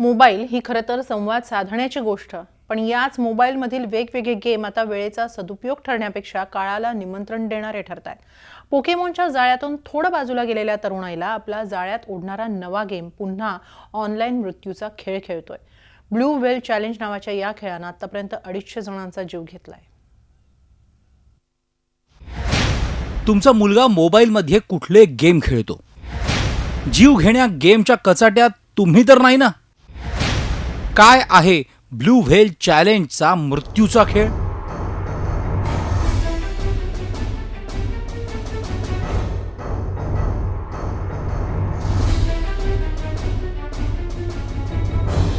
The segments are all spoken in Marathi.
मोबाईल ही खरं तर संवाद साधण्याची गोष्ट, पण याच मोबाईलमधील वेगवेगळे गेम आता वेळेचा सदुपयोग ठरण्यापेक्षा काळाला निमंत्रण देणारे ठरतात. पोकेमॉनच्या जाळ्यातून थोडं बाजूला गेलेल्या तरुणाईला आपला जाळ्यात ओढणारा नवा गेम पुन्हा ऑनलाईन मृत्यूचा खेळ खेळतोय. ब्लू व्हेल चॅलेंज नावाच्या या खेळानं आतापर्यंत 250 जणांचा जीव घेतलाय. तुमचा मुलगा मोबाईलमध्ये कुठले गेम खेळतो? जीव घेण्या गेमच्या कचाट्यात तुम्ही तर नाही ना? काय आहे ब्लू व्हेल चॅलेंजचा मृत्यूचा खेळ?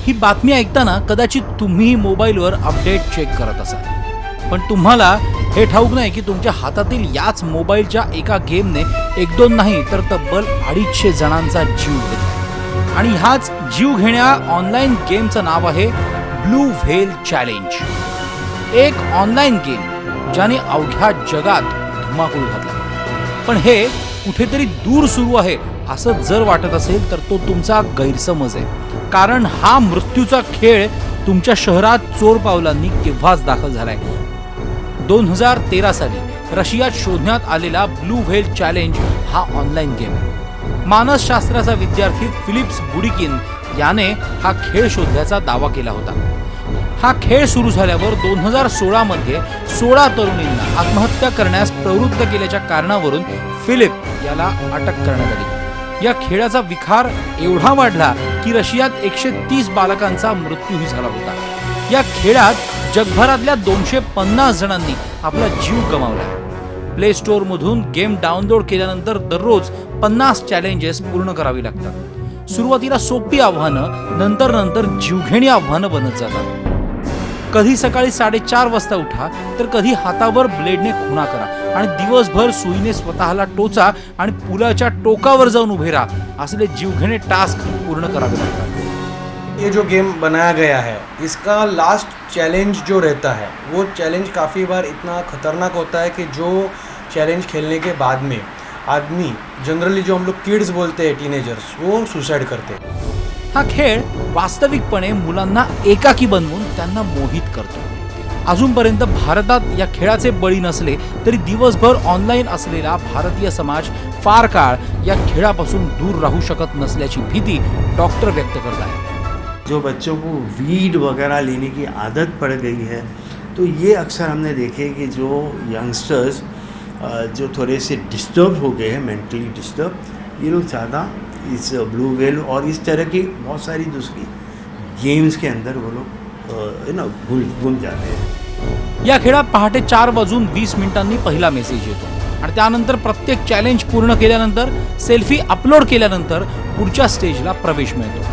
ही बातमी ऐकताना कदाचित तुम्ही मोबाईलवर अपडेट चेक करत असाल, पण तुम्हाला हे ठाऊक नाही की तुमच्या हातातील याच मोबाईलच्या एका गेमने एक दोन नाही तर तब्बल 250 जणांचा जीव घेतला. आणि ह्याच जीव घेण्या ऑनलाईन गेमचं नाव आहे ब्लू व्हेल चॅलेंज. एक ऑनलाईन गेम ज्याने अवघ्या जगात धुमाकूळ घातला. पण हे कुठेतरी दूर सुरू आहे असं जर वाटत असेल तर तो तुमचा गैरसमज आहे, कारण हा मृत्यूचा खेळ तुमच्या शहरात चोर पावलांनी केव्हाच दाखल झालाय. 2013 साली रशियात शोधण्यात आलेला ब्लू व्हेल चॅलेंज हा ऑनलाईन गेम आहे. मानसशास्त्राचा विद्यार्थी फिलिप्स बुडिकिन याने हा खेळ शोधल्याचा दावा केला होता. हा खेळ सुरू झाल्यावर 2016 मध्ये 16 तरुणींना आत्महत्या करण्यास प्रवृत्त केल्याच्या कारणावरून फिलिप याला अटक करण्यात आली. या खेळाचा विखार एवढा वाढला की रशियात 130 बालकांचा मृत्यूही झाला होता. या खेळात जगभरातल्या 250 जणांनी आपला जीव गमावला. प्ले स्टोअर मधून गेम डाउनलोड केल्यानंतर दररोज 50 चॅलेंजेस पूर्ण करावी लागतात. सुरुवातीला सोपी आव्हानं नंतर जीवघेणी आव्हानं बनत जातात. कधी सकाळी 4:30 वाजता उठा तर कधी हातावर ब्लेडने खुणा करा आणि दिवसभर सुईने स्वतःला टोचा आणि पुलाच्या टोकावर जाऊन उभे राहा असले जीवघेणे टास्क पूर्ण करावे लागतात. ये जो गेम बनाया गया है इसका लास्ट चैलेंज जो रहता है वो चैलेंज काफ़ी बार इतना खतरनाक होता है कि जो चैलेंज खेलने के बाद में आदमी जनरली जो हम लोग किड्स बोलते हैं टीनेजर्स वो सुसाइड करते हैं. हा खेळ वास्तविकपणे मुलांना एकाकी बनवून त्यांना मोहित करतो. अजूनपर्यंत भारतात या खेळाचे बळी नसले तरी दिवसभर ऑनलाईन असलेला भारतीय समाज फार काळ या खेळापासून दूर राहू शकत नसल्याची भीती डॉक्टर व्यक्त करत आहेत. जो बच्चों को वीड वगैरह लेने की आदत पड़ गई है तो ये अक्सर हमने देखे कि जो यंगस्टर्स जो थोड़े से डिस्टर्ब हो गए हैं, मेंटली डिस्टर्ब, ये लोग ज़्यादा इस ब्लू व्हेल और इस तरह की बहुत सारी दूसरी गेम्स के अंदर वो लोग गुम जाते हैं. या खेळात पहाटे 4:20 पहिला मेसेज येतो आणि त्यानंतर प्रत्येक चॅलेंज पूर्ण केल्यानंतर सेल्फी अपलोड केल्यानंतर पुढच्या स्टेजला प्रवेश मिळतो.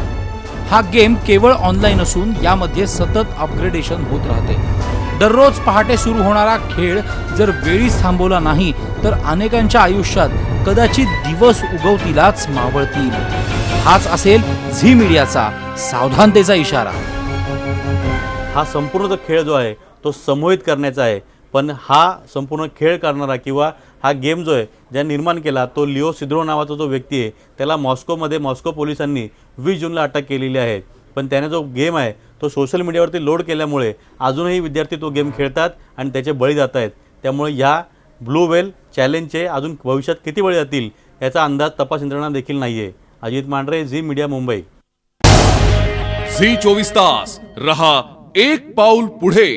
हा गेम केवळ ऑनलाईन असून यामध्ये सतत अपग्रेडेशन होत राहते. दररोज पहाटे सुरू होणारा खेळ जर वेळीच थांबवला नाही तर अनेकांच्या आयुष्यात कदाचित दिवस उगवतीलाच मावळतील. हाच असेल झी मीडियाचा सावधानतेचा इशारा. हा संपूर्ण खेळ जो आहे तो समूहित करण्याचा आहे, पण हा संपूर्ण खेळ करणारा किंवा हा गेम जो आहे ज्या निर्माण केला तो लिओ सिद्रो नावाचा जो व्यक्ती आहे त्याला मॉस्को पोलिसांनी 20 जूनला अटक केलेली आहे. पण त्याने जो गेम आहे तो सोशल मीडियावरती लोड केल्यामुळे अजूनही विद्यार्थी तो गेम खेळतात आणि त्याचे बळी जात आहेत. त्यामुळे या ब्लू व्हेल चॅलेंजचे अजून भविष्यात किती बळी जातील याचा अंदाज तपास यंत्रणा देखील नाही आहे. अजित मांढरे, झी मीडिया, मुंबई. झी 24 तास रहा एक पाऊल पुढे.